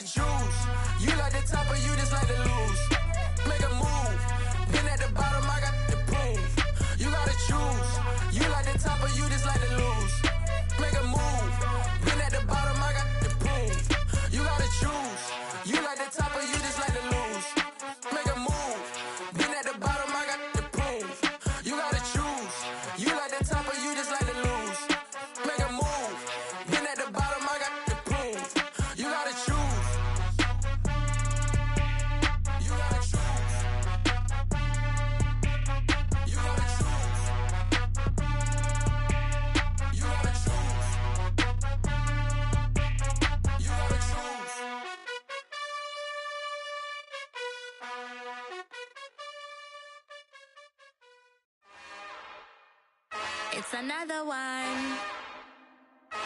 gotta choose. You like the top or you just like to lose. Make a move. Been at the bottom, I got the proof. You gotta choose. You like the top or you just like to lose. Make a move. Been at the bottom, I got the proof. You gotta choose. You like the top or you just like to lose. Make a move. Been at the bottom, I got the proof. You gotta choose. You like the top or you just like to lose. Make a move. Been at the bottom, I got the proof. You gotta choose. You gotta choose. You gotta choose. You gotta choose. You gotta choose. It's another one.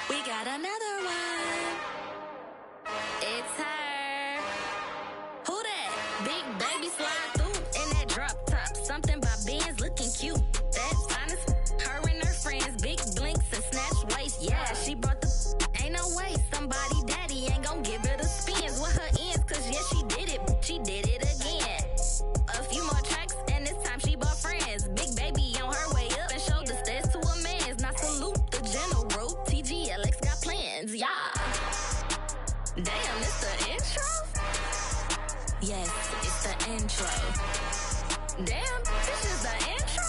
We got another one. It's her. Who that? Big baby slide through in that drop top. Something by Benz looking cute. That's honest. Her and her friends, big blinks and snatch waist. Yeah, she brought the. Ain't no way somebody daddy ain't gon' give her the spins with her ends. Cause yeah, she did it. She did it again. A few more tracks and this time she bought friends. Big baby on her way up and showed the stairs to a man's. Now salute the general. TGLX got plans, yeah. Damn, it's the intro? Yes, it's the intro. Damn, this is the intro?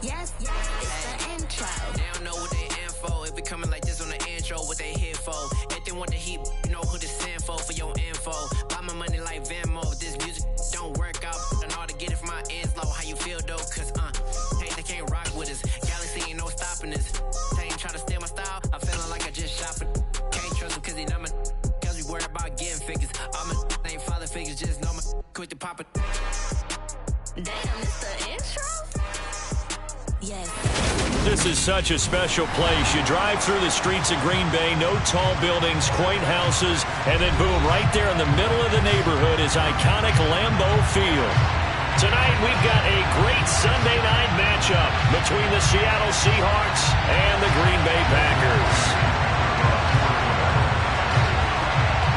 Yes, it's the intro. They don't know what they in for. It be coming like this on the intro, what they here for. If they want the heat, you know who to send for your info. Buy my money like Venmo. If this music don't work out, I know how to get it from my ends low. How you feel though? Cause hey, they can't rock with us. Galaxy ain't no stopping this. They ain't try to steal my style. I'm feeling like I just shot for. Can't trust them cause they know my. Cause we worried about getting figures. All my ain't father figures, just know my. Quit the pop it. Damn, it's the intro? Yes. This is such a special place. You drive through the streets of Green Bay, no tall buildings, quaint houses, and then boom, right there in the middle of the neighborhood is iconic Lambeau Field. Tonight, we've got a great Sunday night matchup between the Seattle Seahawks and the Green Bay Packers.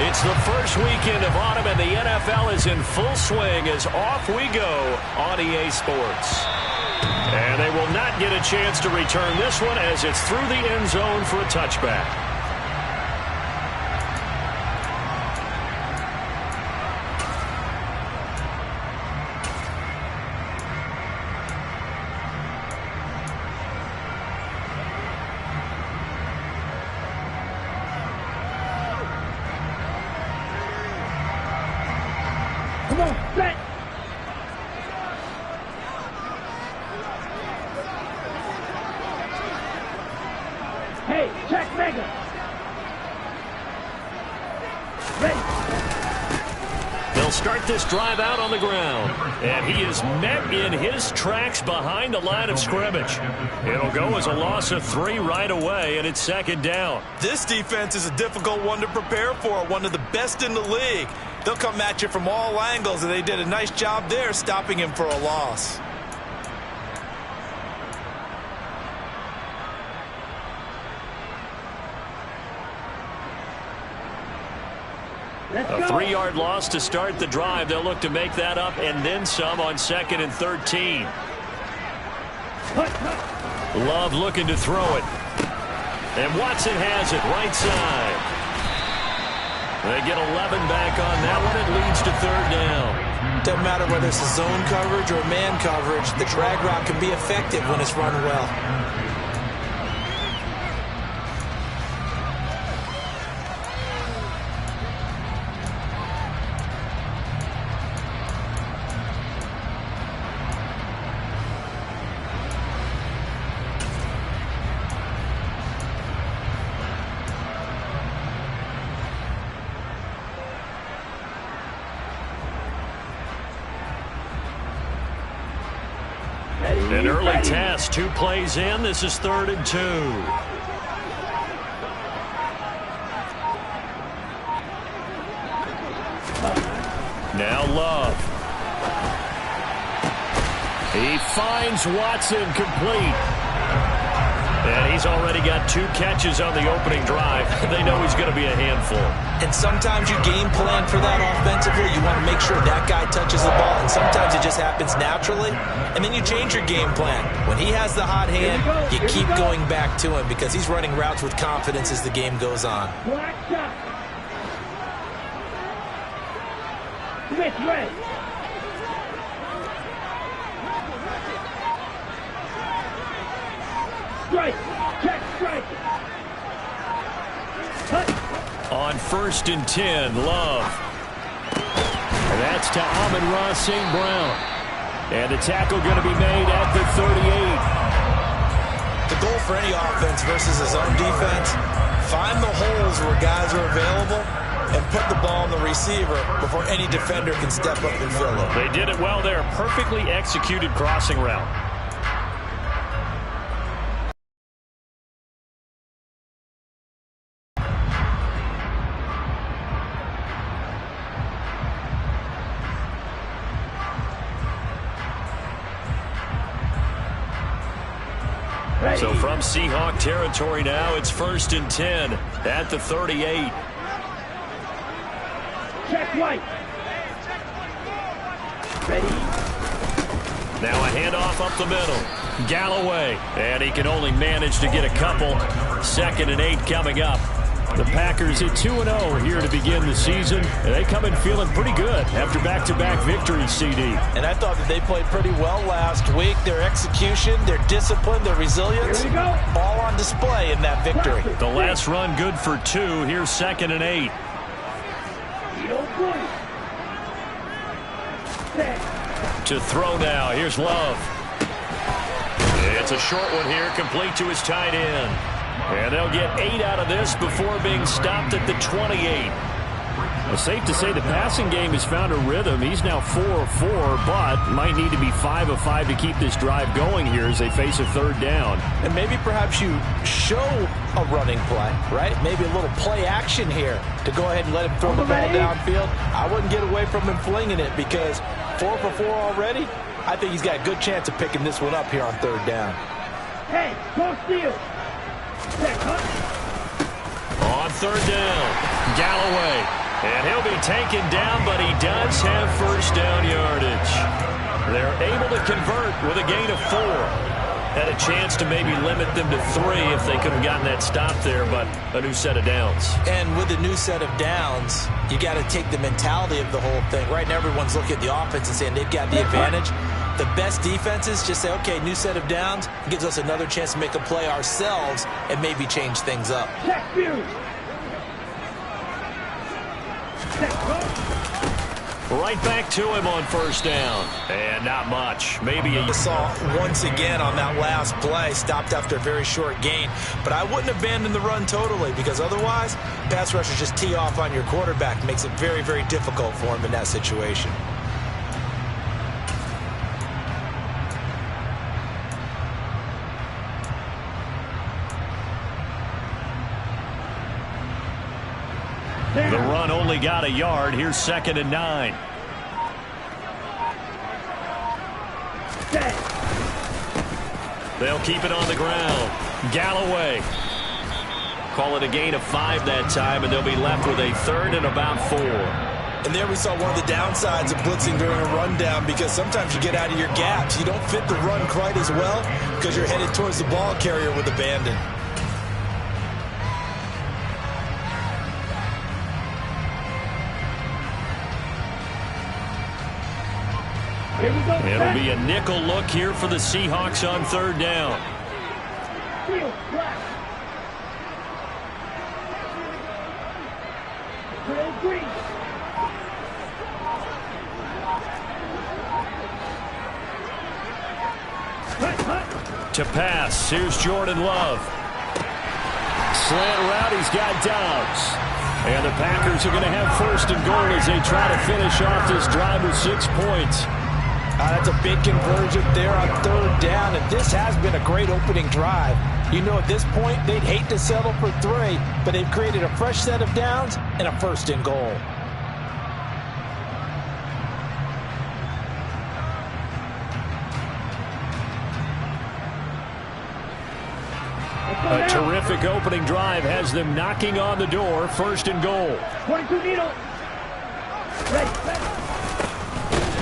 It's the first weekend of autumn, and the NFL is in full swing as off we go on EA Sports. And they will not get a chance to return this one as it's through the end zone for a touchback. Come on, set! Hey, check Mega! Ready! They'll start this drive out on the ground. And he is met in his tracks behind the line of scrimmage. It'll go as a loss of 3 right away, and it's second down. This defense is a difficult one to prepare for, one of the best in the league. They'll come at you from all angles, and they did a nice job there stopping him for a loss. A 3-yard loss to start the drive. They'll look to make that up and then some on 2nd and 13. Love looking to throw it. And Watson has it right side. They get 11 back on that one. It leads to 3rd down. Doesn't matter whether it's a zone coverage or man coverage, the drag route can be effective when it's run well. An early test, 2 plays in. This is 3rd and 2. Now Love. He finds Watson complete. And he's already got 2 catches on the opening drive. They know he's going to be a handful. And sometimes you game plan for that offensively. You want to make sure that guy touches the ball. And sometimes it just happens naturally. And then you change your game plan. When he has the hot hand, you keep going back to him because he's running routes with confidence as the game goes on. Black shot. Smith ready. Strike. Check strike. Cut. On 1st and 10, Love. And that's to Amon-Ra St. Brown. And the tackle going to be made at the 38. The goal for any offense versus his own defense, find the holes where guys are available and put the ball on the receiver before any defender can step up and fill it. They did it well there. Perfectly executed crossing route. So from Seahawk territory now, it's 1st and 10 at the 38. Check right. Ready. Now a handoff up the middle. Galloway. And he can only manage to get a couple. 2nd and 8 coming up. The Packers at 2-0 here to begin the season. And they come in feeling pretty good after back-to-back victories, CD. And I thought that they played pretty well last week. Their execution, their discipline, their resilience, all on display in that victory. The last run good for 2. Here's 2nd and 8. To throw now. Here's Love. It's a short one here, complete to his tight end. And they'll get 8 out of this before being stopped at the 28. It's safe to say the passing game has found a rhythm. He's now 4 of 4, but might need to be 5 of 5 to keep this drive going here as they face a 3rd down. And maybe perhaps you show a running play, right? Maybe a little play action here to go ahead and let him throw the ball downfield. I wouldn't get away from him flinging it because 4 for 4 already. I think he's got a good chance of picking this one up here on 3rd down. Hey, go steal. On 3rd down, Galloway. And he'll be taken down, but he does have 1st down yardage. They're able to convert with a gain of 4. Had a chance to maybe limit them to 3 if they could have gotten that stop there, but a new set of downs. And with a new set of downs, you got to take the mentality of the whole thing. Right now, everyone's looking at the offense and saying they've got the advantage. The best defenses just say, okay, new set of downs. It gives us another chance to make a play ourselves and maybe change things up. Right back to him on 1st down. And not much. Maybe a saw once again on that last play, stopped after a very short gain. But I wouldn't abandon the run totally because otherwise, pass rushers just tee off on your quarterback. Makes it very, very difficult for him in that situation. The run only got a yard. Here's 2nd and 9. They'll keep it on the ground. Galloway. Call it a gain of 5 that time, and they'll be left with a 3rd and about 4. And there we saw one of the downsides of blitzing during a rundown because sometimes you get out of your gaps. You don't fit the run quite as well because you're headed towards the ball carrier with abandon. It'll be a nickel look here for the Seahawks on 3rd down. To pass, here's Jordan Love. Slant route, he's got Dobbs. And the Packers are going to have 1st and goal as they try to finish off this drive with 6 points. That's a big conversion there on 3rd down, and this has been a great opening drive. You know, at this point, they'd hate to settle for 3, but they've created a fresh set of downs and a 1st and goal. A terrific opening drive has them knocking on the door, 1st and goal. 22 needle. Ready.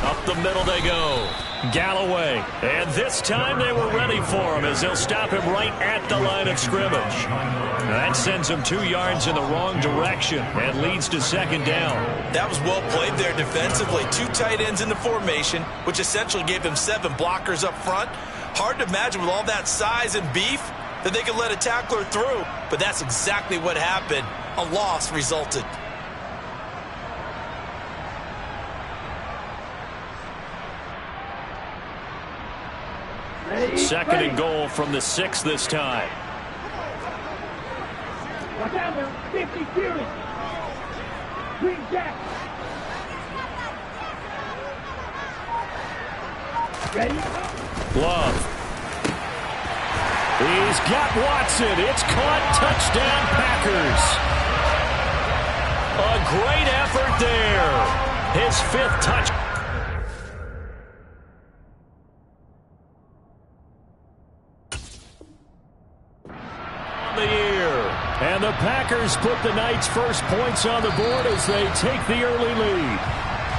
Up the middle they go. Galloway. And this time they were ready for him as they'll stop him right at the line of scrimmage. That sends him 2 yards in the wrong direction and leads to 2nd down. That was well played there defensively. 2 tight ends in the formation, which essentially gave him 7 blockers up front. Hard to imagine with all that size and beef that they could let a tackler through, but that's exactly what happened. A loss resulted. Ready. 2nd and goal from the 6 this time. Watch out, man. 50 Fury. Green Jack. Ready. Love. He's got Watson. It's caught. Touchdown, Packers. A great effort there. His 5th touch. On the year. And the Packers put the Knights' first points on the board as they take the early lead.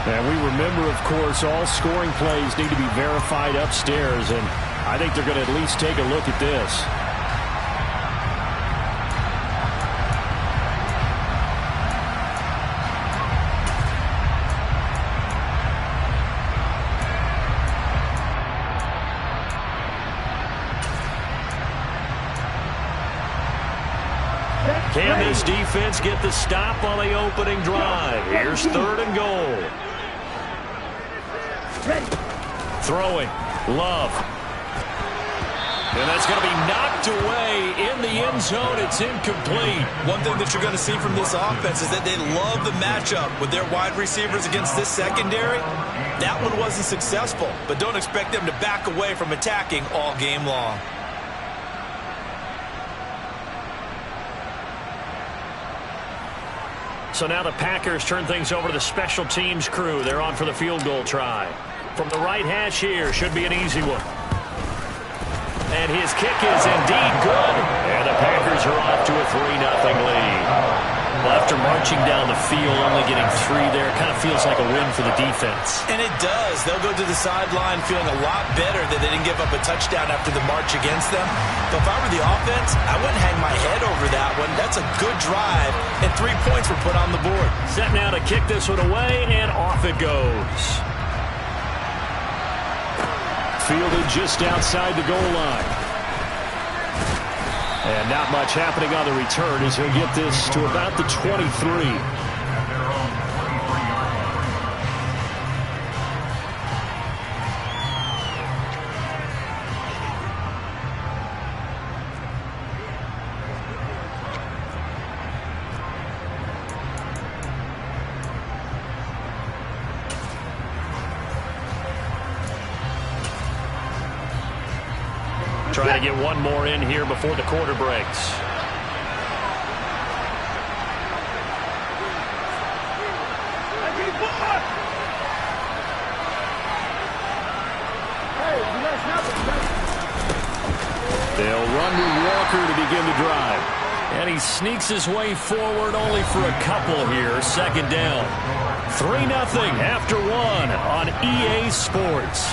And we remember, of course, all scoring plays need to be verified upstairs, and I think they're going to at least take a look at this. Can this defense get the stop on the opening drive? Here's 3rd and goal. Throwing. Love. And that's going to be knocked away in the end zone. It's incomplete. One thing that you're going to see from this offense is that they love the matchup with their wide receivers against this secondary. That one wasn't successful, but don't expect them to back away from attacking all game long. So now the Packers turn things over to the special teams crew. They're on for the field goal try. From the right hash here, should be an easy one. And his kick is indeed good. And the Packers are off to a 3-0 lead. Well, after marching down the field, only getting 3 there, kind of feels like a win for the defense. And it does. They'll go to the sideline feeling a lot better that they didn't give up a touchdown after the march against them. But if I were the offense, I wouldn't hang my head over that one. That's a good drive, and 3 points were put on the board. Set now to kick this one away, and off it goes. Fielded just outside the goal line. And not much happening on the return as he'll get this to about the 23. Trying to get one more in here before the quarter breaks. They'll run with Walker to begin the drive. And he sneaks his way forward only for a couple here. 2nd down. 3-0 after 1 on EA Sports.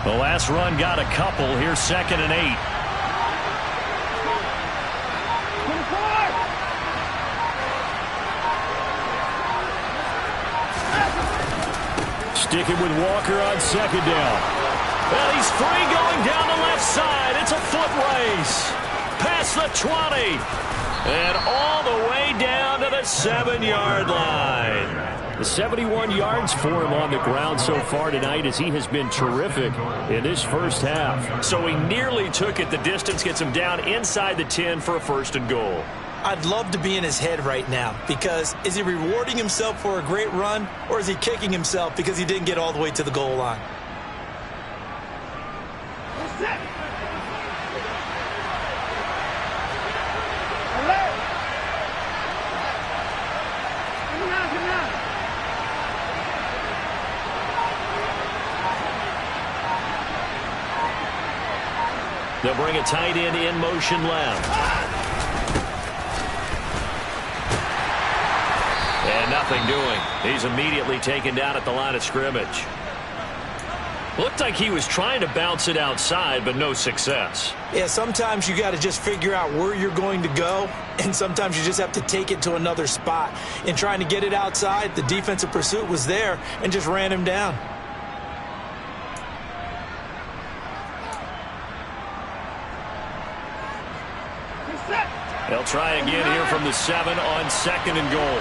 The last run got a couple. Here's 2nd and 8. Sticking with Walker on 2nd down. And he's free going down the left side. It's a foot race. Past the 20. And all the way down to the 7-yard line. The 71 yards for him on the ground so far tonight as he has been terrific in this first half. So he nearly took it the distance, gets him down inside the 10 for a first and goal. I'd love to be in his head right now because is he rewarding himself for a great run or is he kicking himself because he didn't get all the way to the goal line? They'll bring a tight end in motion left. And nothing doing. He's immediately taken down at the line of scrimmage. Looked like he was trying to bounce it outside, but no success. Yeah, sometimes you got to just figure out where you're going to go, and sometimes you just have to take it to another spot. In trying to get it outside, the defensive pursuit was there and just ran him down. They'll try again here from the 7 on second and goal.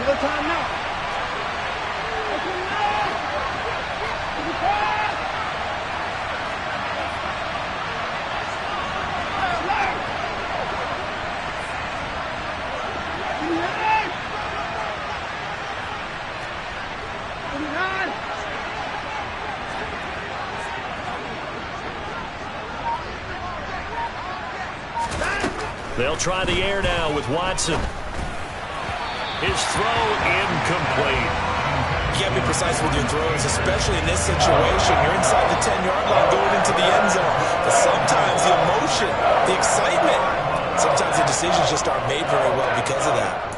No time now. They'll try the air now with Watson. His throw incomplete. You got to be precise with your throws, especially in this situation. You're inside the 10-yard line going into the end zone. But sometimes the emotion, the excitement, sometimes the decisions just aren't made very well because of that.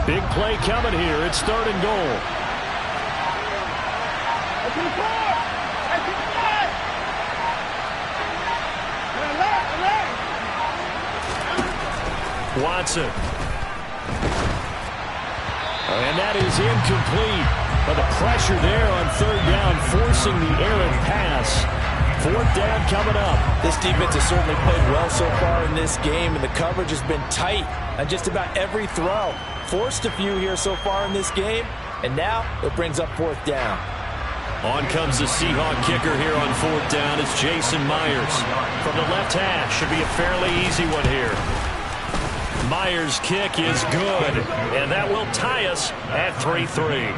Big play coming here. It's third and goal. Watson. And that is incomplete. But the pressure there on third down, forcing the errant pass. Fourth down coming up. This defense has certainly played well so far in this game, and the coverage has been tight on just about every throw. Forced a few here so far in this game, and now it brings up fourth down. On comes the Seahawk kicker here on fourth down. It's Jason Myers. From the left hash, should be a fairly easy one here. Myers' kick is good, and that will tie us at 3-3.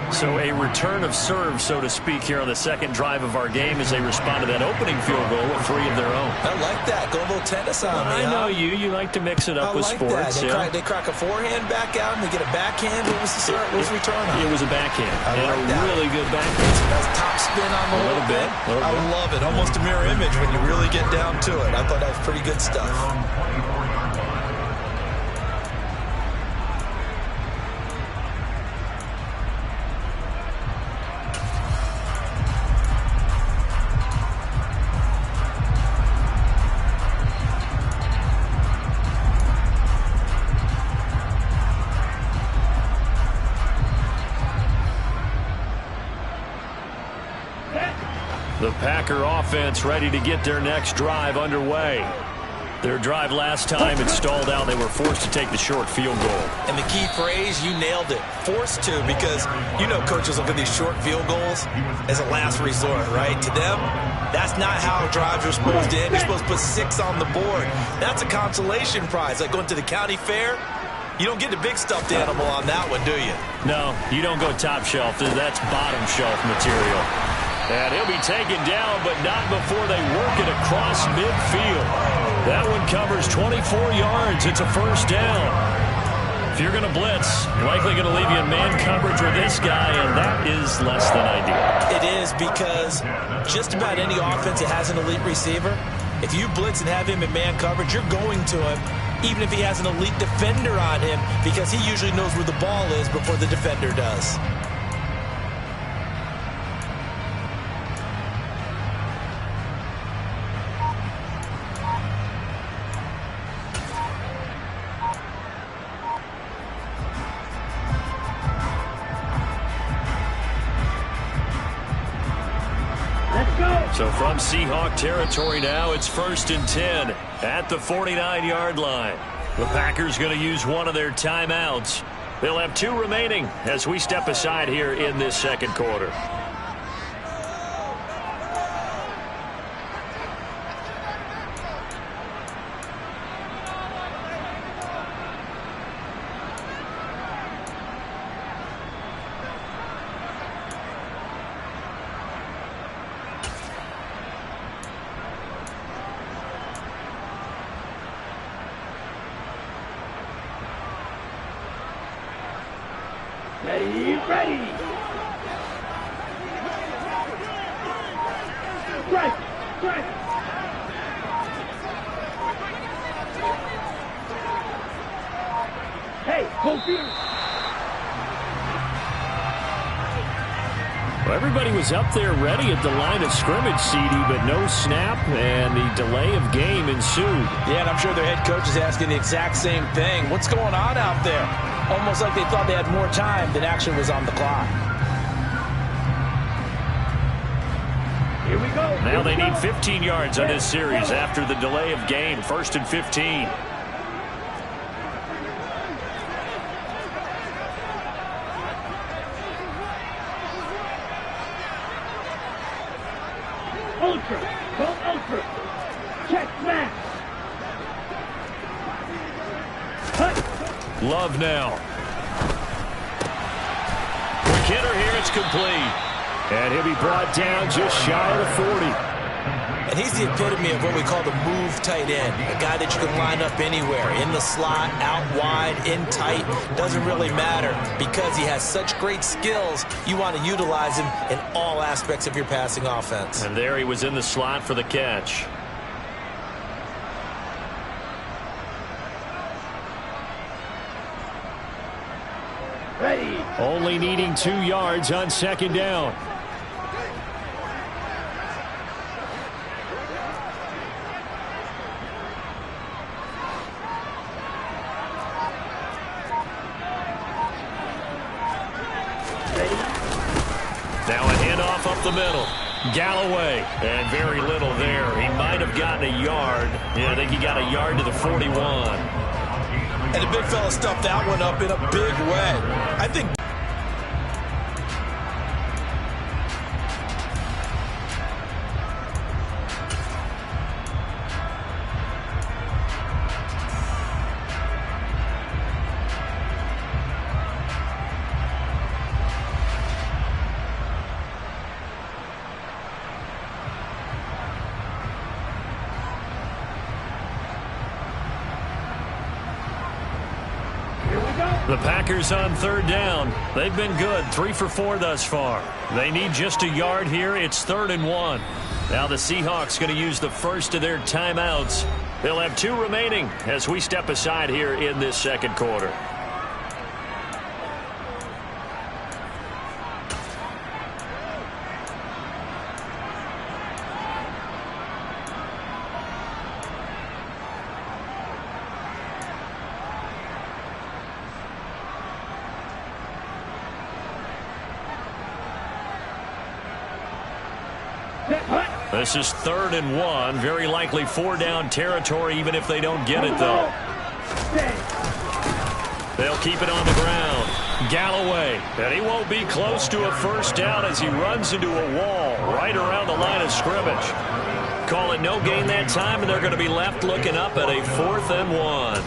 So a return of serve, so to speak, here on the second drive of our game as they respond to that opening field goal with 3 of their own. I like that. Go a little tennis on me. I know you. You like to mix it up with sports. That. They crack a forehand back out and they get a backhand. What was the return on? It was a backhand. And a really good backhand. That's top spin on the whole bit. I love it. Almost a mirror image when you really get down to it. I thought that was pretty good stuff. The Packer offense ready to get their next drive underway. Their drive last time, it stalled out. They were forced to take the short field goal. And the key phrase, you nailed it. Forced to, because you know coaches look at these short field goals as a last resort, right? To them, that's not how drives are supposed to end. You're supposed to put 6 on the board. That's a consolation prize, like going to the county fair. You don't get the big stuffed animal on that one, do you? No, you don't go top shelf. That's bottom shelf material. And he'll be taken down, but not before they work it across midfield. That one covers 24 yards. It's a first down. If you're going to blitz, likely going to leave you in man coverage with this guy, and that is less than ideal. It is, because just about any offense that has an elite receiver, if you blitz and have him in man coverage, you're going to him, even if he has an elite defender on him, because he usually knows where the ball is before the defender does. So from Seahawk territory now, it's 1st and 10 at the 49-yard line. The Packers going to use one of their timeouts. They'll have 2 remaining as we step aside here in this second quarter. Ready. Strike. Hey, go field. Well, everybody was up there ready at the line of scrimmage, CD, but no snap, and the delay of game ensued. Yeah, and I'm sure their head coach is asking the exact same thing. What's going on out there? Almost like they thought they had more time than actually was on the clock. Here we go. Now they need 15 yards on this series after the delay of game. 1st and 15. Ultra. Go ultra. Check smash. Love now. Quick hitter here. It's complete. And he'll be brought down just shy of the 40. And he's the epitome of what we call the move tight end. A guy that you can line up anywhere. In the slot, out wide, in tight. Doesn't really matter. Because he has such great skills, you want to utilize him in all aspects of your passing offense. And there he was in the slot for the catch. Ready. Only needing 2 yards on 2nd down. Now a handoff up the middle. Galloway. And very little there. He might have gotten a yard. Yeah, I think he got a yard to the 41. And the big fella stuffed that one up in a big way. I think The Packers on 3rd down. They've been good, 3 for 4 thus far. They need just a yard here. It's 3rd and 1. Now the Seahawks going to use the first of their timeouts. They'll have 2 remaining as we step aside here in this second quarter. This is 3rd and 1. Very likely 4-down territory, even if they don't get it, though. They'll keep it on the ground. Galloway, and he won't be close to a first down as he runs into a wall right around the line of scrimmage. Call it no gain that time, and they're going to be left looking up at a 4th and 1.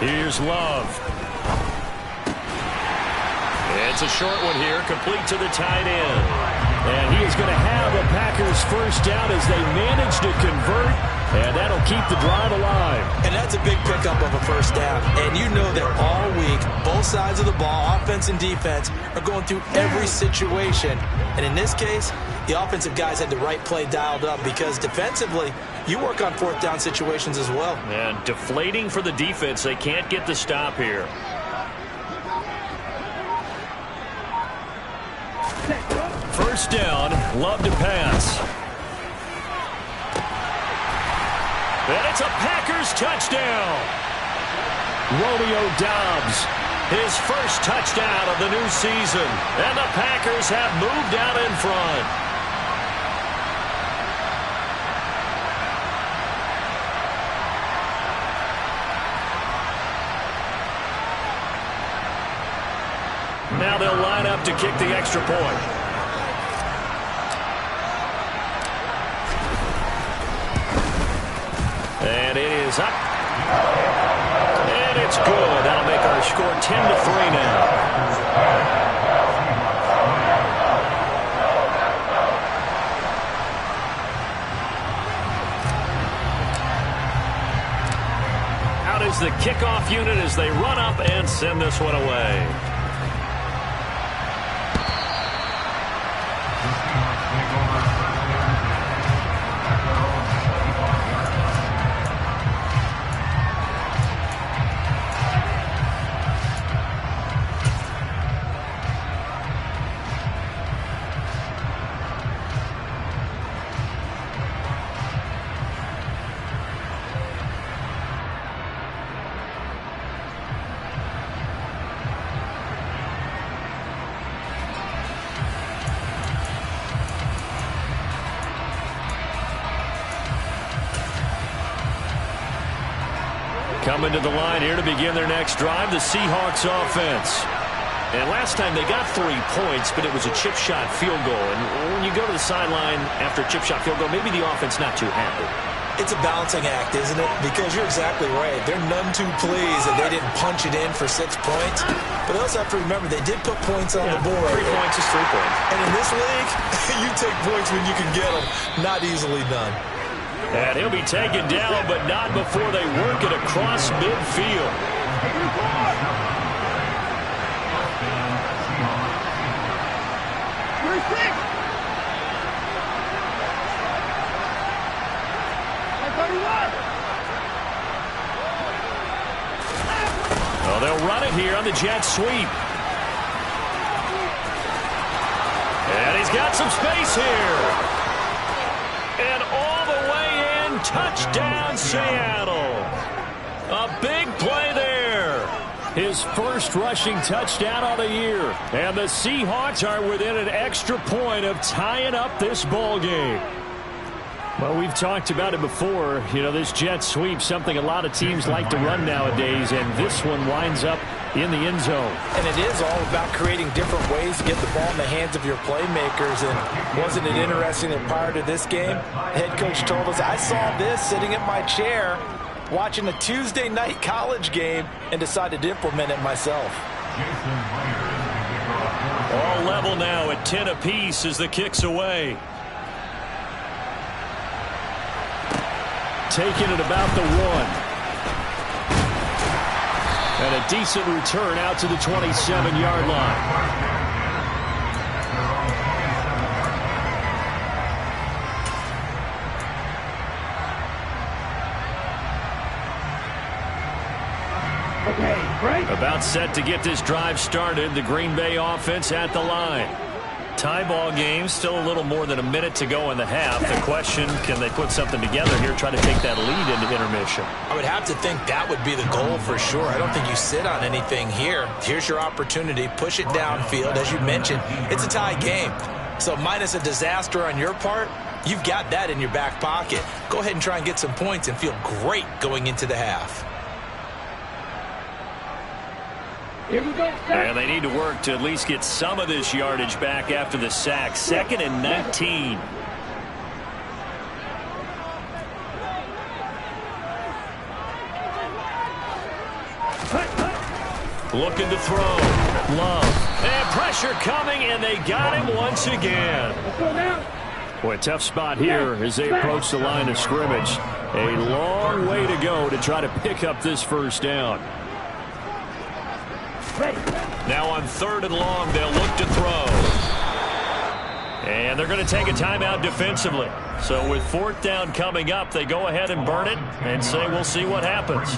Here's Love. It's a short one here, complete to the tight end. And he is going to have a Packers first down as they manage to convert, and that'll keep the drive alive. And that's a big pickup of a first down. And you know that all week, both sides of the ball, offense and defense, are going through every situation. And in this case, the offensive guys had the right play dialed up because defensively, you work on fourth down situations as well. And deflating for the defense. They can't get the stop here. First down, Love to pass. And it's a Packers touchdown. Romeo Doubs, his first touchdown of the new season. And the Packers have moved out in front. Now they'll line up to kick the extra point. And it is up. And it's good. That'll make our score 10-3 now. Out is the kickoff unit as they run up and send this one away. Coming to the line here to begin their next drive, the Seahawks offense. And last time they got 3 points, but it was a chip shot field goal. And when you go to the sideline after a chip shot field goal, maybe the offense not too happy. It's a balancing act, isn't it? Because you're exactly right. They're none too pleased that they didn't punch it in for 6 points. But they also have to remember they did put points on the board. 3 points is 3 points. And in this league, you take points when you can get them. Not easily done. And he'll be taken down, but not before they work it across midfield. Well, they'll run it here on the jet sweep. And he's got some space here. And all the way in, touchdown Seattle. A big play there. His first rushing touchdown of the year. And the Seahawks are within an extra point of tying up this ball game. Well, we've talked about it before. You know, this jet sweep, something a lot of teams like to run nowadays, and this one winds up in the end zone. And it is all about creating different ways to get the ball in the hands of your playmakers. And wasn't it interesting that prior to this game, the head coach told us, I saw this sitting in my chair watching a Tuesday night college game and decided to implement it myself. All level now at 10 apiece as the kick's away. Taking it about the 1. And a decent return out to the 27-yard line. About set to get this drive started. The Green Bay offense at the line. Tie ball game, still a little more than a minute to go in the half. The question, can they put something together here, try to take that lead into intermission? I would have to think that would be the goal for sure. I don't think you sit on anything here. Here's your opportunity. Push it downfield. As you mentioned, it's a tie game. So minus a disaster on your part, you've got that in your back pocket. Go ahead and try and get some points and feel great going into the half. Here we go, and they need to work to at least get some of this yardage back after the sack. 2nd and 19. Looking to throw. Love. And pressure coming, and they got him once again. Boy, tough spot here as they approach the line of scrimmage. A long way to go to try to pick up this first down. Now on 3rd and long, they'll look to throw. And they're going to take a timeout defensively. So with 4th down coming up, they go ahead and burn it and say we'll see what happens.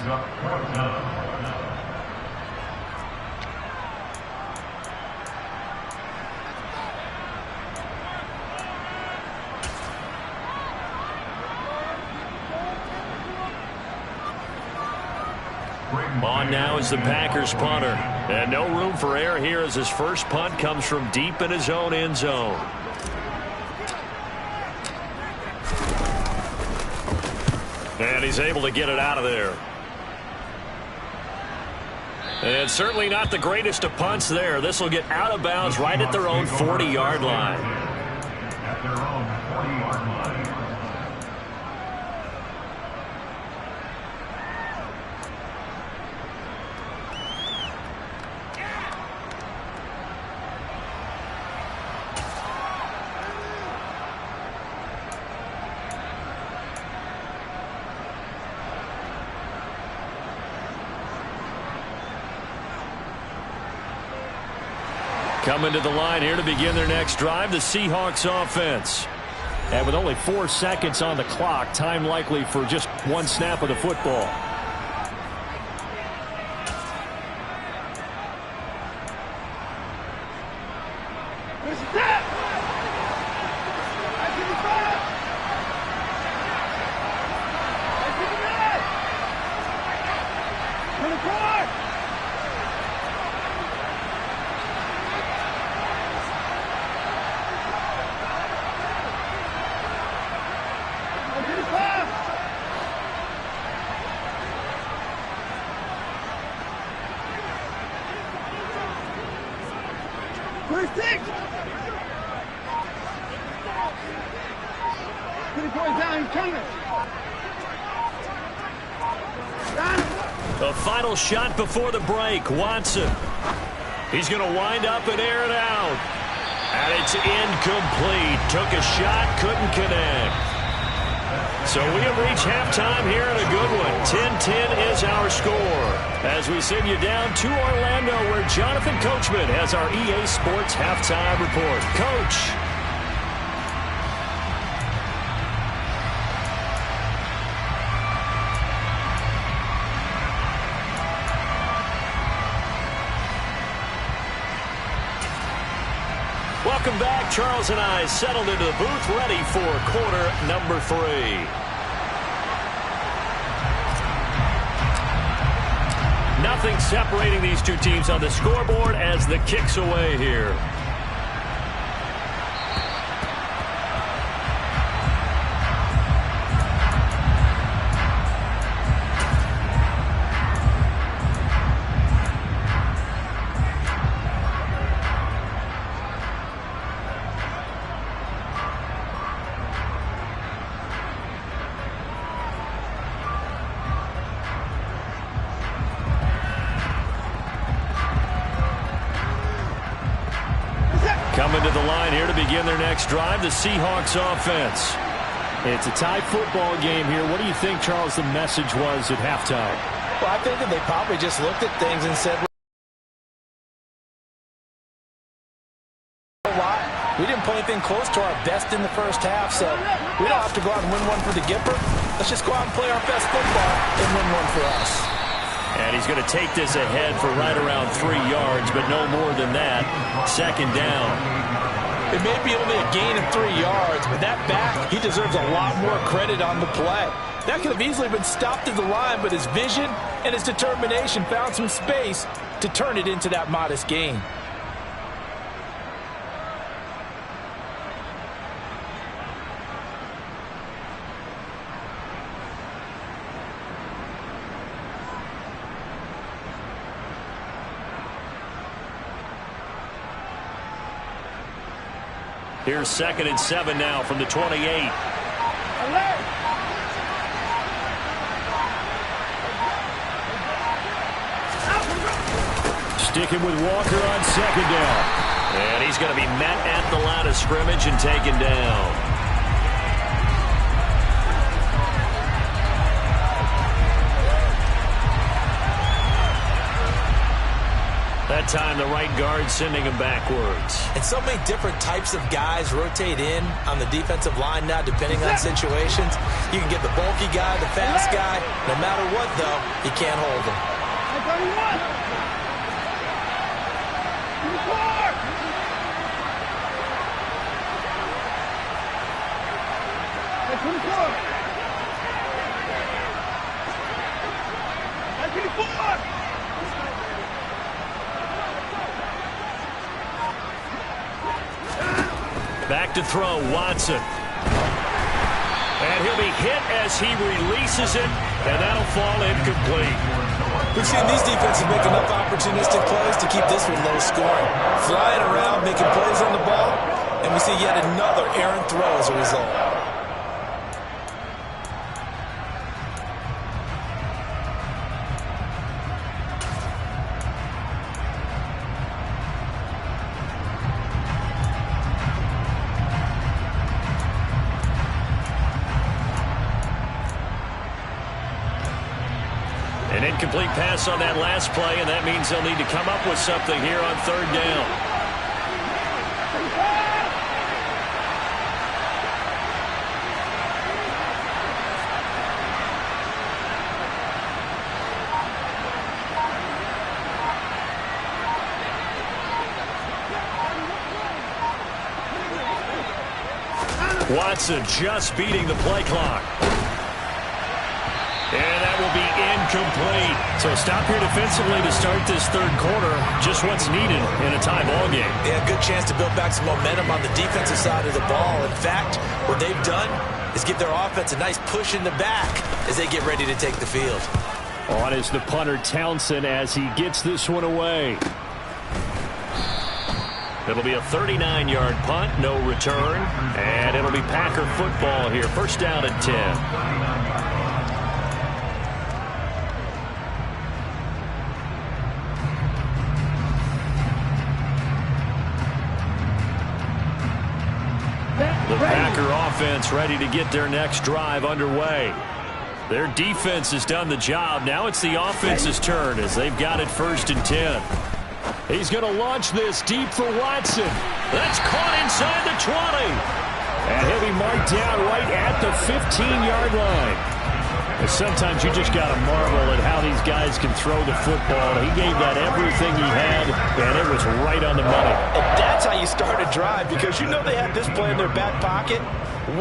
On now is the Packers punter. And no room for error here as his first punt comes from deep in his own end zone. And he's able to get it out of there. And certainly not the greatest of punts there. This will get out of bounds right at their own 40-yard line. At their own 40-yard line. Coming to the line here to begin their next drive, the Seahawks offense. And with only 4 seconds on the clock, time likely for just one snap of the football. The final shot before the break. Watson. He's going to wind up and air it out. And it's incomplete. Took a shot, couldn't connect. So we have reached halftime here in a good one. 10-10 is our score. As we send you down to Orlando, where Jonathan Coachman has our EA Sports halftime report. Coach. Welcome back. Charles and I settled into the booth, ready for quarter number 3. Nothing separating these two teams on the scoreboard as the kick's away here. Coming to the line here to begin their next drive, the Seahawks offense. It's a tie football game here. What do you think, Charles, the message was at halftime? Well, I think that they probably just looked at things and said, we didn't play anything close to our best in the first half, so we don't have to go out and win one for the Gipper. Let's just go out and play our best football and win one for us. And he's going to take this ahead for right around 3 yards, but no more than that. 2nd down. It may be only a gain of 3 yards, but that back, he deserves a lot more credit on the play. That could have easily been stopped at the line, but his vision and his determination found some space to turn it into that modest gain. Here's 2nd and 7 now from the 28. Sticking with Walker on second down. And he's going to be met at the line of scrimmage and taken down. That time, the right guard sending him backwards. And so many different types of guys rotate in on the defensive line now, depending on situations. You can get the bulky guy, the fast guy. No matter what, though, he can't hold him. Back to throw, Watson. And he'll be hit as he releases it, and that'll fall incomplete. We've seen these defenses make enough opportunistic plays to keep this one low scoring. Flying around, making plays on the ball, and we see yet another errant throw as a result. An incomplete pass on that last play, and that means they'll need to come up with something here on third down. Watson just beating the play clock. And that will be incomplete. So stop here defensively to start this third quarter. Just what's needed in a tie ball game. Yeah, good chance to build back some momentum on the defensive side of the ball. In fact, what they've done is give their offense a nice push in the back as they get ready to take the field. On is the punter Townsend as he gets this one away. It'll be a 39-yard punt, no return. And it'll be Packer football here. First down and 10. The Packer offense ready to get their next drive underway. Their defense has done the job. Now it's the offense's turn as they've got it first and 10. He's going to launch this deep for Watson. That's caught inside the 20. And he'll be marked down right at the 15-yard line. And sometimes you just got to marvel at how these guys can throw the football. He gave that everything he had, and it was right on the money. And that's how you start a drive, because you know they have this play in their back pocket,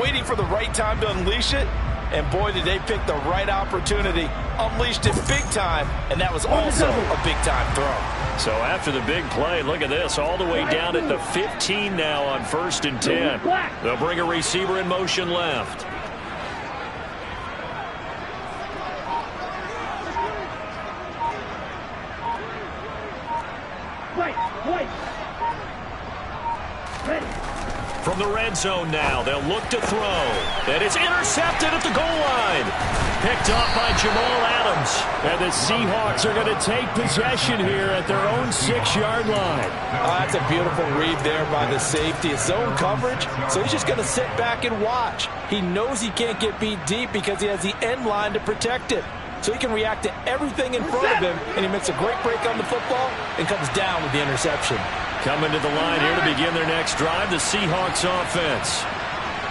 waiting for the right time to unleash it. And boy, did they pick the right opportunity. Unleashed it big time, and that was also a big-time throw. So after the big play, look at this, all the way down at the 15 now on first and 10. They'll bring a receiver in motion left. From the red zone now, they'll look to throw. And it's intercepted at the goal line. Picked up by Jamal Adams. And the Seahawks are going to take possession here at their own 6-yard line. Oh, that's a beautiful read there by the safety. It's zone coverage, so he's just going to sit back and watch. He knows he can't get beat deep because he has the end line to protect it. So he can react to everything in front of him, and he makes a great break on the football and comes down with the interception. Coming to the line here to begin their next drive, the Seahawks offense.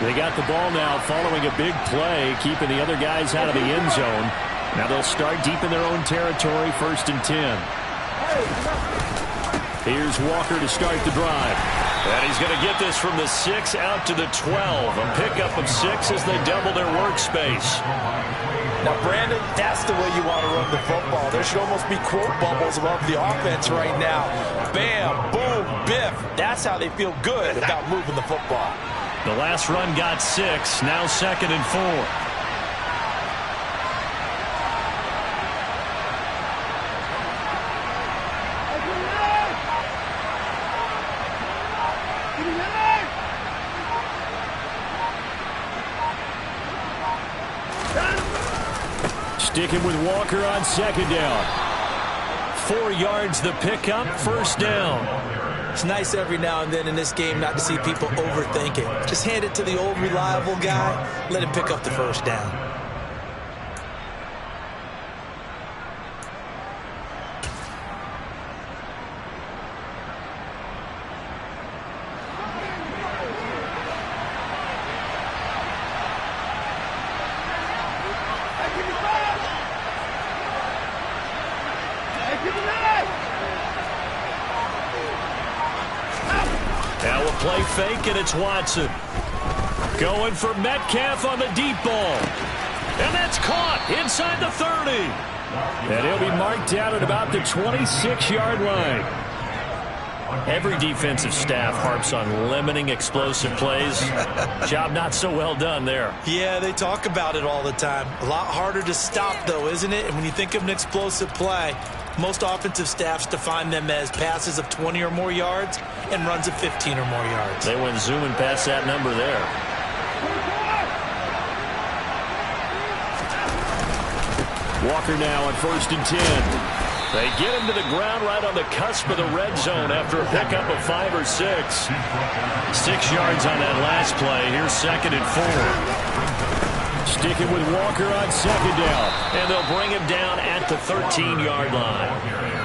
They got the ball now following a big play, keeping the other guys out of the end zone. Now they'll start deep in their own territory, first and 10. Here's Walker to start the drive. And he's going to get this from the 6 out to the 12. A pickup of 6 as they double their workspace. Now, Brandon, that's the way you want to run the football. There should almost be quote bubbles above the offense right now. Bam, boom, biff. That's how they feel good about moving the football. The last run got 6, now second and 4. Sticking with Walker on second down. 4 yards the pickup, first down. It's nice every now and then in this game not to see people overthink it. Just hand it to the old reliable guy, let him pick up the first down. Now a play fake, and it's Watson. Going for Metcalf on the deep ball. And that's caught inside the 30. And he'll be marked down at about the 26-yard line. Every defensive staff harps on limiting explosive plays. Job not so well done there. Yeah, they talk about it all the time. A lot harder to stop, though, isn't it? And when you think of an explosive play, most offensive staffs define them as passes of 20 or more yards and runs of 15 or more yards. They went zooming past that number there. Walker now on 1st and 10. They get him to the ground right on the cusp of the red zone after a pickup of 5 or 6. 6 yards on that last play. Here's 2nd and 4. Sticking with Walker on 2nd down. And they'll bring him down at the 13-yard line.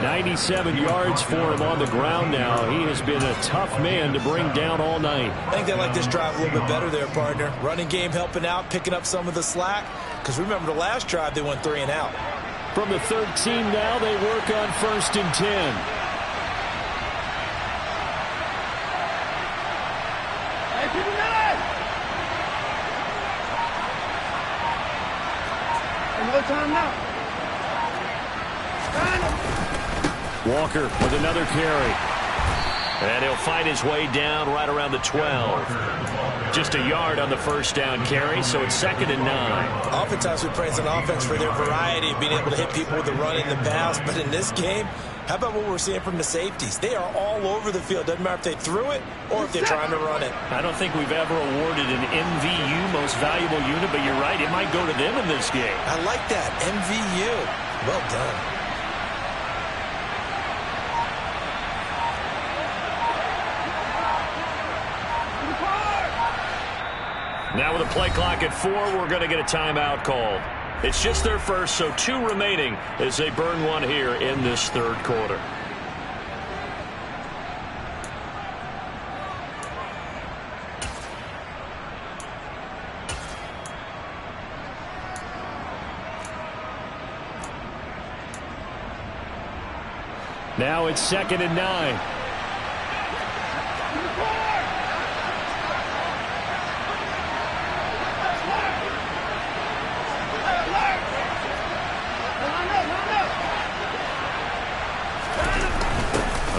97 yards for him on the ground now. He has been a tough man to bring down all night. I think they like this drive a little bit better there, partner. Running game helping out, picking up some of the slack. Because remember the last drive, they went 3 and out. From the 13 now, they work on 1st and 10. No time now. Walker with another carry. And he'll find his way down right around the 12. Just a yard on the first down carry, so it's 2nd and 9. Oftentimes we praise an offense for their variety of being able to hit people with the run and the pass, but in this game, how about what we're seeing from the safeties? They are all over the field. Doesn't matter if they threw it or if they're trying to run it. I don't think we've ever awarded an MVU, most valuable unit, but you're right, it might go to them in this game. I like that, MVU. Well done. Now with a play clock at 4, we're going to get a timeout called. It's just their first, so 2 remaining as they burn one here in this 3rd quarter. Now it's 2nd and 9.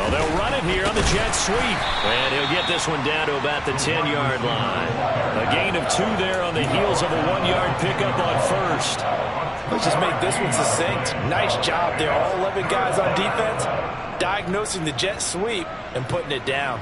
They'll run it here on the jet sweep. And he'll get this one down to about the 10-yard line. A gain of 2 there on the heels of a 1-yard pickup on 1st. Let's just make this one succinct. Nice job there. All 11 guys on defense diagnosing the jet sweep and putting it down.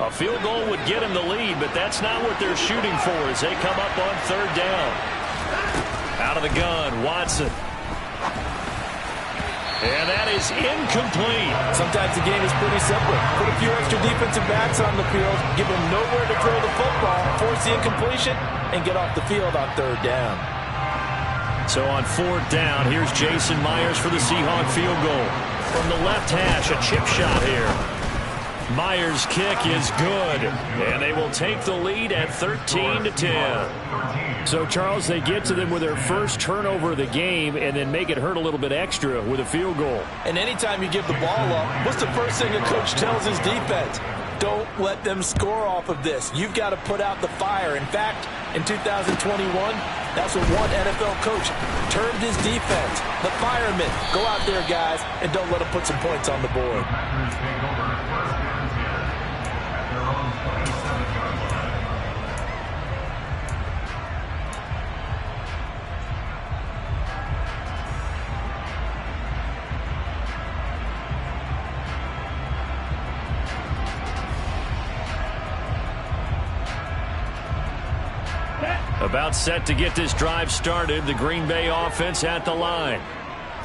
A field goal would get him the lead, but that's not what they're shooting for as they come up on 3rd down. Out of the gun, Watson. And that is incomplete. Sometimes the game is pretty simple. Put a few extra defensive backs on the field, give them nowhere to throw the football, force the incompletion, and get off the field on 3rd down. So on 4th down, here's Jason Myers for the Seahawk field goal. From the left hash, a chip shot here. Myers' kick is good, and they will take the lead at 13-10. So, Charles, they get to them with their first turnover of the game and then make it hurt a little bit extra with a field goal. And anytime you give the ball up, what's the first thing a coach tells his defense? Don't let them score off of this. You've got to put out the fire. In fact, in 2021, that's what one NFL coach termed his defense. The firemen. Go out there, guys, and don't let them put some points on the board. About set to get this drive started. The Green Bay offense at the line.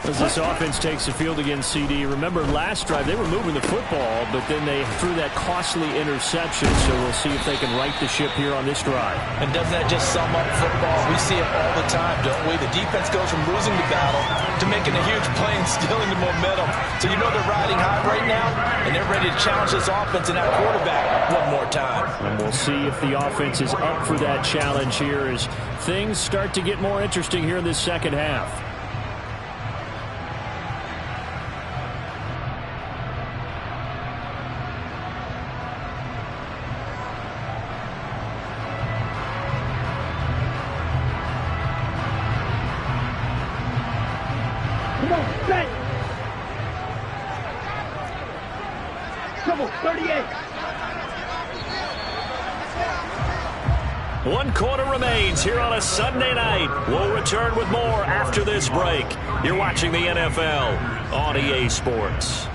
As this offense takes the field against CD, remember last drive they were moving the football, but then they threw that costly interception, so we'll see if they can right the ship here on this drive. And doesn't that just sum up football? We see it all the time, don't we? The defense goes from losing the battle to making a huge play and stealing the momentum. So you know they're riding high right now, and they're ready to challenge this offense and that quarterback one more time. And we'll see if the offense is up for that challenge here as things start to get more interesting here in this second half. Come on, set. Come on, 38. 1 quarter remains here on a Sunday night. We'll return with more after this break. You're watching the NFL on EA Sports.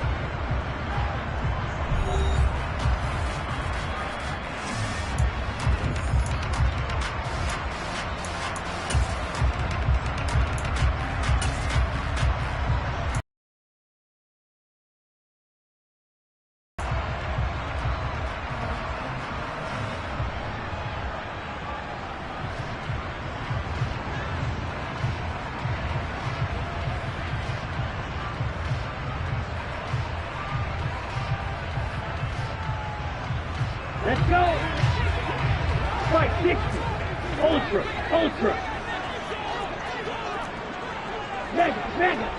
Let's go. Strike 60. Ultra. Mega.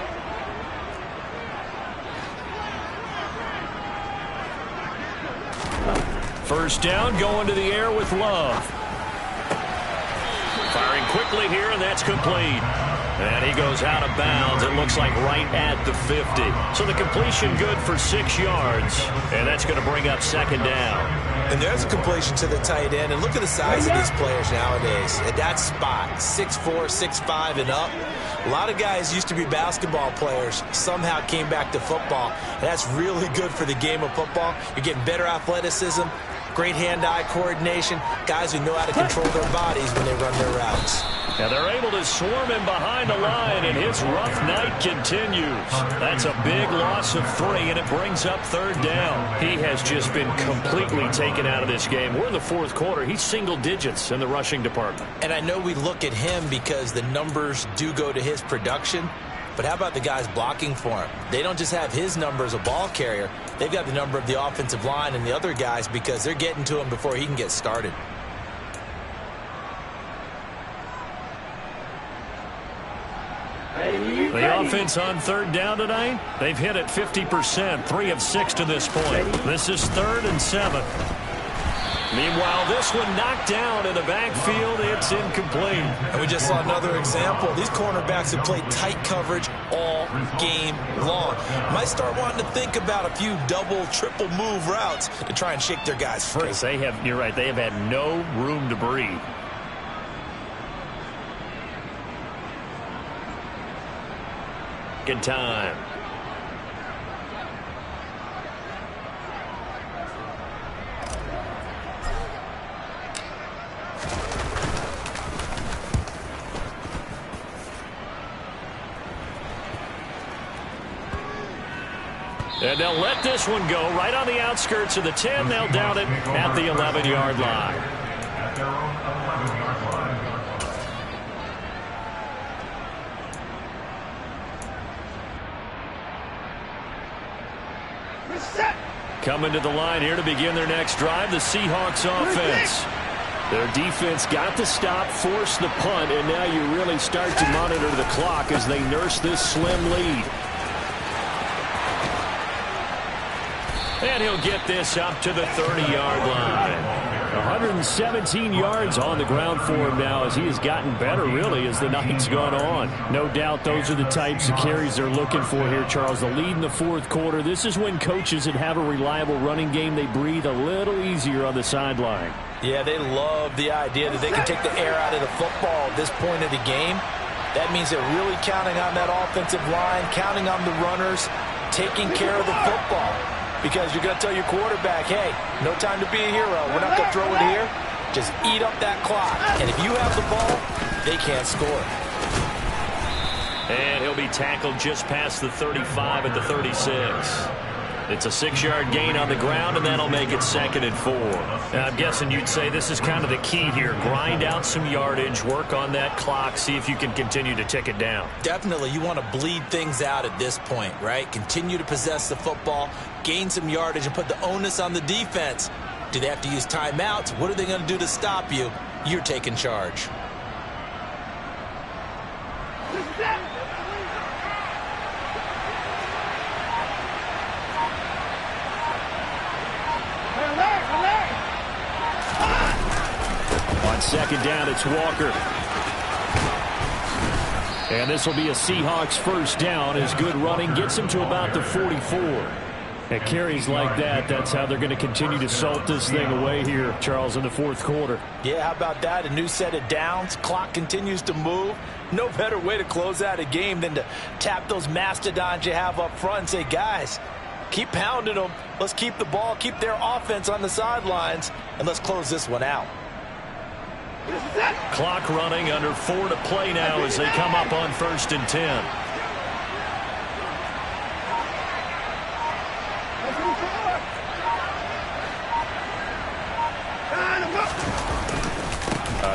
First down, going to the air with Love. Firing quickly here, and that's complete. And he goes out of bounds. It looks like right at the 50. So the completion good for 6 yards, and that's going to bring up second down. And there's a completion to the tight end. And look at the size of these players nowadays. At that spot, 6'4", 6'5", and up. A lot of guys used to be basketball players, somehow came back to football. And that's really good for the game of football. You're getting better athleticism, great hand-eye coordination, guys who know how to control their bodies when they run their routes. And they're able to swarm him behind the line, and his rough night continues. That's a big loss of 3, and it brings up third down. He has just been completely taken out of this game. We're in the fourth quarter. He's single digits in the rushing department. And I know we look at him because the numbers do go to his production, but how about the guys blocking for him? They don't just have his number as a ball carrier. They've got the number of the offensive line and the other guys because they're getting to him before he can get started. The offense on third down tonight, they've hit it 50%, 3 of 6 to this point. This is 3rd and 7. Meanwhile, this one knocked down in the backfield. It's incomplete. And we just saw another example. These cornerbacks have played tight coverage all game long. Might start wanting to think about a few double, triple move routes to try and shake their guys free. They have, you're right, they have had no room to breathe. Good time. And they'll let this one go right on the outskirts of the 10. They'll down it at the 11-yard line. Coming to the line here to begin their next drive, the Seahawks offense. Their defense got the stop, forced the punt, and now you really start to monitor the clock as they nurse this slim lead. And he'll get this up to the 30-yard line. 117 yards on the ground for him now as he has gotten better, really, as the night's gone on. No doubt those are the types of carries they're looking for here, Charles. The lead in the fourth quarter. This is when coaches that have a reliable running game, they breathe a little easier on the sideline. Yeah, they love the idea that they can take the air out of the football at this point of the game. That means they're really counting on that offensive line, counting on the runners, taking care of the football. Because you're going to tell your quarterback, hey, no time to be a hero. We're not going to throw it here. Just eat up that clock. And if you have the ball, they can't score. And he'll be tackled just past the 35 at the 36. It's a 6-yard gain on the ground, and that'll make it 2nd and 4. Now, I'm guessing you'd say this is kind of the key here. Grind out some yardage, work on that clock, see if you can continue to tick it down. Definitely. You want to bleed things out at this point, right? Continue to possess the football, gain some yardage, and put the onus on the defense. Do they have to use timeouts? What are they going to do to stop you? You're taking charge. On 2nd down, it's Walker. And this will be a Seahawks first down as good running gets him to about the 44. At carries like that, that's how they're going to continue to salt this thing away here, Charles, in the 4th quarter. Yeah, how about that? A new set of downs. Clock continues to move. No better way to close out a game than to tap those mastodons you have up front and say, guys, keep pounding them. Let's keep the ball, keep their offense on the sidelines, and let's close this one out. Clock running, under 4 to play now as they come up on 1st and 10.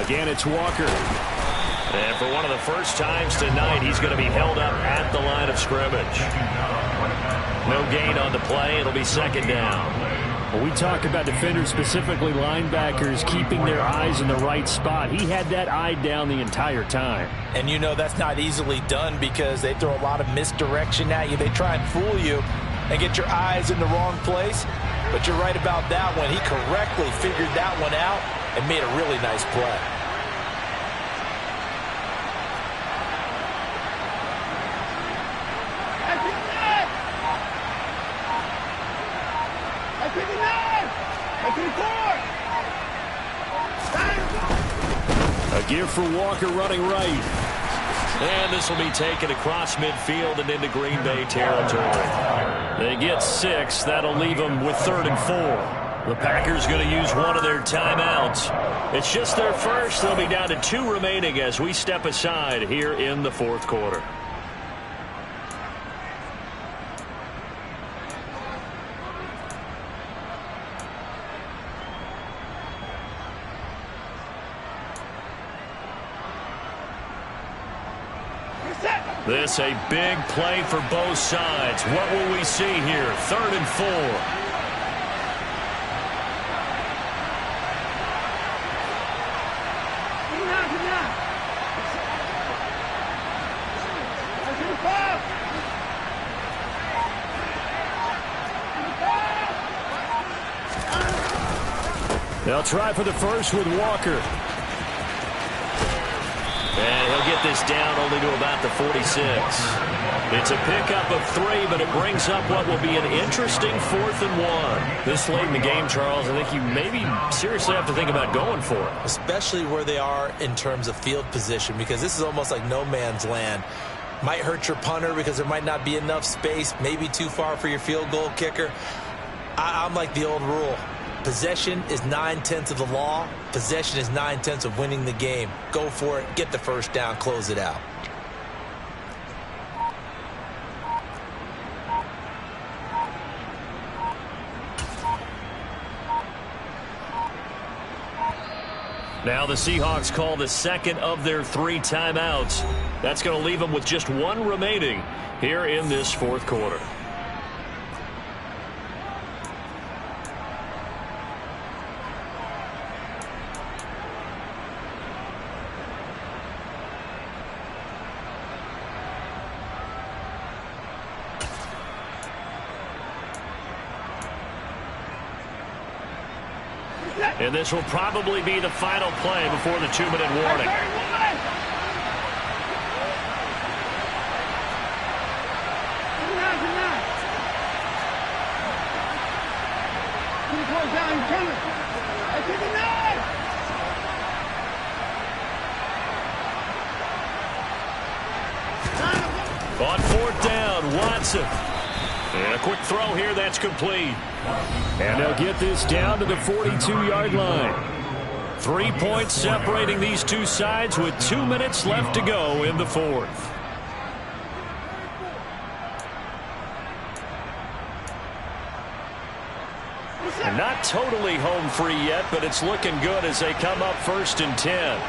Again, it's Walker. And for one of the first times tonight, he's going to be held up at the line of scrimmage. No gain on the play. It'll be 2nd down. Well, we talk about defenders, specifically linebackers, keeping their eyes in the right spot. He had that eye down the entire time. And you know that's not easily done because they throw a lot of misdirection at you. They try and fool you and get your eyes in the wrong place. But you're right about that one. He correctly figured that one out and made a really nice play. A give for Walker running right. And this will be taken across midfield and into Green Bay territory. They get 6. That'll leave them with 3rd and 4. The Packers going to use one of their timeouts. It's just their first. They'll be down to 2 remaining as we step aside here in the 4th quarter. This a big play for both sides. What will we see here? 3rd and 4. They'll try for the first with Walker. And he'll get this down only to about the 46. It's a pickup of 3, but it brings up what will be an interesting 4th and 1. This late in the game, Charles, I think you maybe seriously have to think about going for it. Especially where they are in terms of field position, because this is almost like no man's land. Might hurt your punter because there might not be enough space, maybe too far for your field goal kicker. I'm like the old rule. Possession is 9/10 of the law. Possession is 9/10 of winning the game. Go for it. Get the first down. Close it out. Now the Seahawks call the 2nd of their 3 timeouts. That's going to leave them with just 1 remaining here in this 4th quarter. And this will probably be the final play before the 2-minute warning. On 4th down, Watson. And a quick throw here, that's complete. And they'll get this down to the 42-yard line. 3 points separating these two sides with 2 minutes left to go in the fourth. And not totally home free yet, but it's looking good as they come up 1st and 10.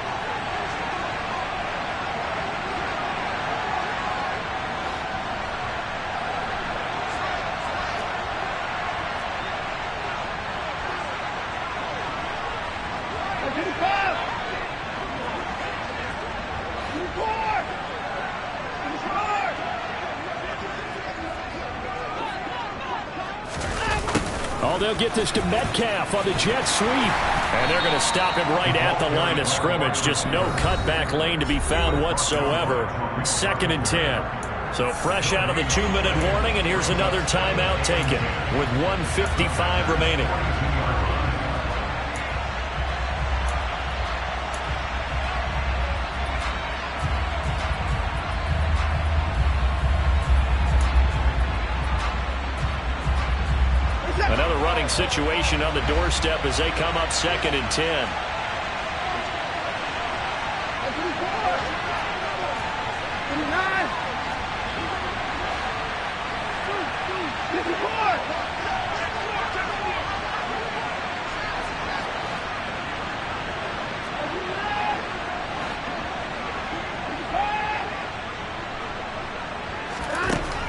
They'll get this to Metcalf on the jet sweep. And they're going to stop him right at the line of scrimmage. Just no cutback lane to be found whatsoever. 2nd and 10. So fresh out of the 2-minute warning, and here's another timeout taken with 1:55 remaining. Another running situation on the doorstep as they come up 2nd and 10.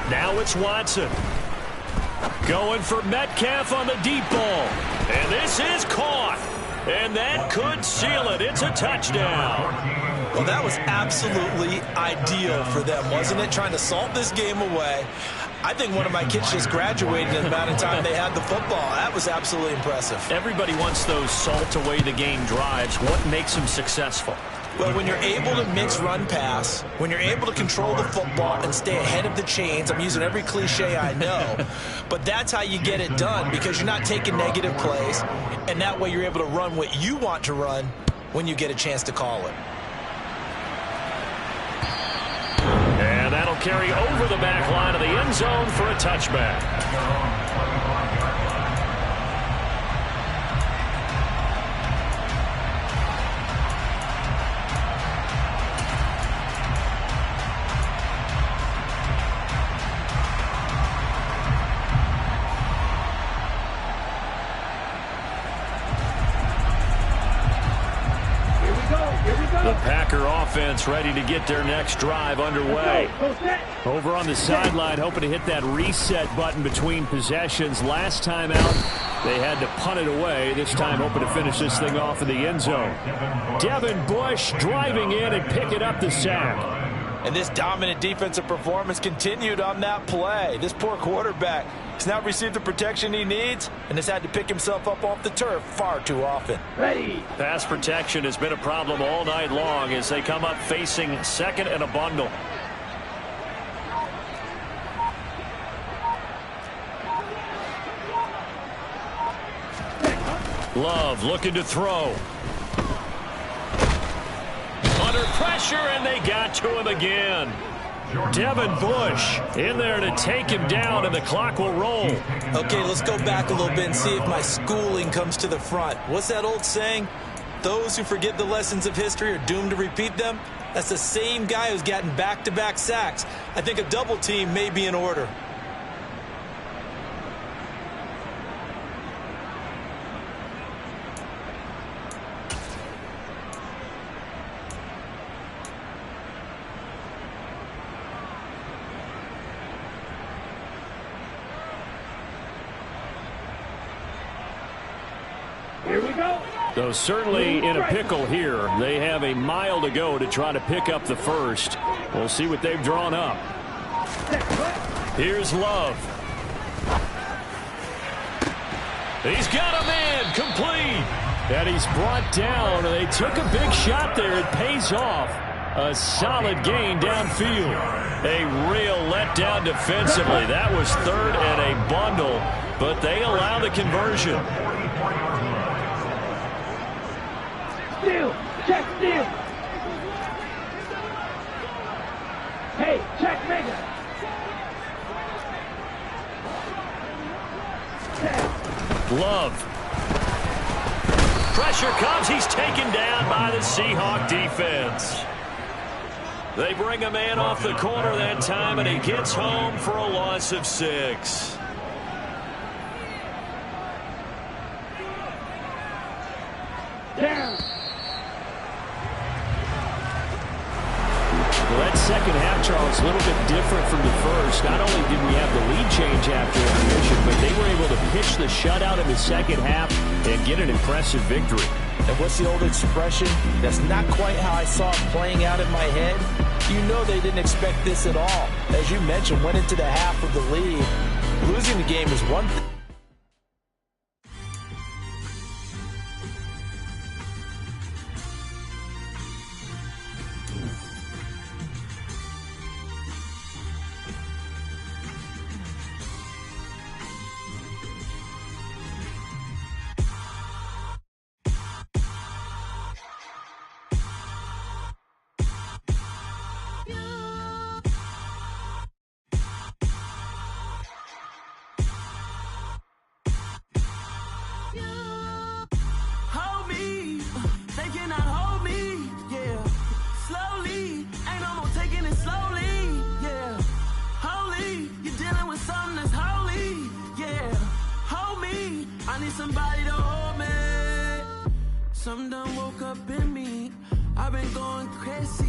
Now it's Watson. Going for Metcalf on the deep ball. And this is caught. And that could seal it. It's a touchdown. Well, that was absolutely ideal for them, wasn't it? Trying to salt this game away. I think one of my kids just graduated in the amount of time they had the football. That was absolutely impressive. Everybody wants those salt away the game drives. What makes them successful? Well, when you're able to mix run pass, when you're able to control the football and stay ahead of the chains, I'm using every cliche I know, but that's how you get it done because you're not taking negative plays, and that way you're able to run what you want to run when you get a chance to call it. And that'll carry over the back line of the end zone for a touchback. The Packer offense ready to get their next drive underway. Over on the sideline, hoping to hit that reset button between possessions. Last time out, they had to punt it away. This time, hoping to finish this thing off in the end zone. Devin Bush driving in and picking up the sack. And this dominant defensive performance continued on that play. This poor quarterback has not received the protection he needs and has had to pick himself up off the turf far too often. Ready. Pass protection has been a problem all night long as they come up facing 2nd and a bundle. Love looking to throw. Under pressure, and they got to him again. Devin Bush in there to take him down, and the clock will roll. Okay, let's go back a little bit and see if my schooling comes to the front. What's that old saying? Those who forget the lessons of history are doomed to repeat them. That's the same guy who's gotten back-to-back sacks. I think a double team may be in order. Here we go. Though certainly in a pickle here. They have a mile to go to try to pick up the first. We'll see what they've drawn up. Here's Love. He's got him in, complete. And he's brought down. They took a big shot there. It pays off. A solid gain downfield. A real letdown defensively. That was 3rd and a bundle, but they allow the conversion. Steal. Check steal. Hey, check mega. Love. Pressure comes. He's taken down by the Seahawk defense. They bring a man off the corner that time, and he gets home for a loss of 6. Down. Well, that second half, Charles, a little bit different from the first. Not only did we have the lead change after intermission, but they were able to pitch the shutout in the second half and get an impressive victory. And what's the old expression? That's not quite how I saw it playing out in my head. You know they didn't expect this at all. As you mentioned, went into the half of the lead. Losing the game is one thing. Hold me, they cannot hold me, yeah. Slowly, ain't no more taking it slowly, yeah. Holy, you're dealing with something that's holy, yeah. Hold me, I need somebody to hold me. Something done woke up in me, I've been going crazy.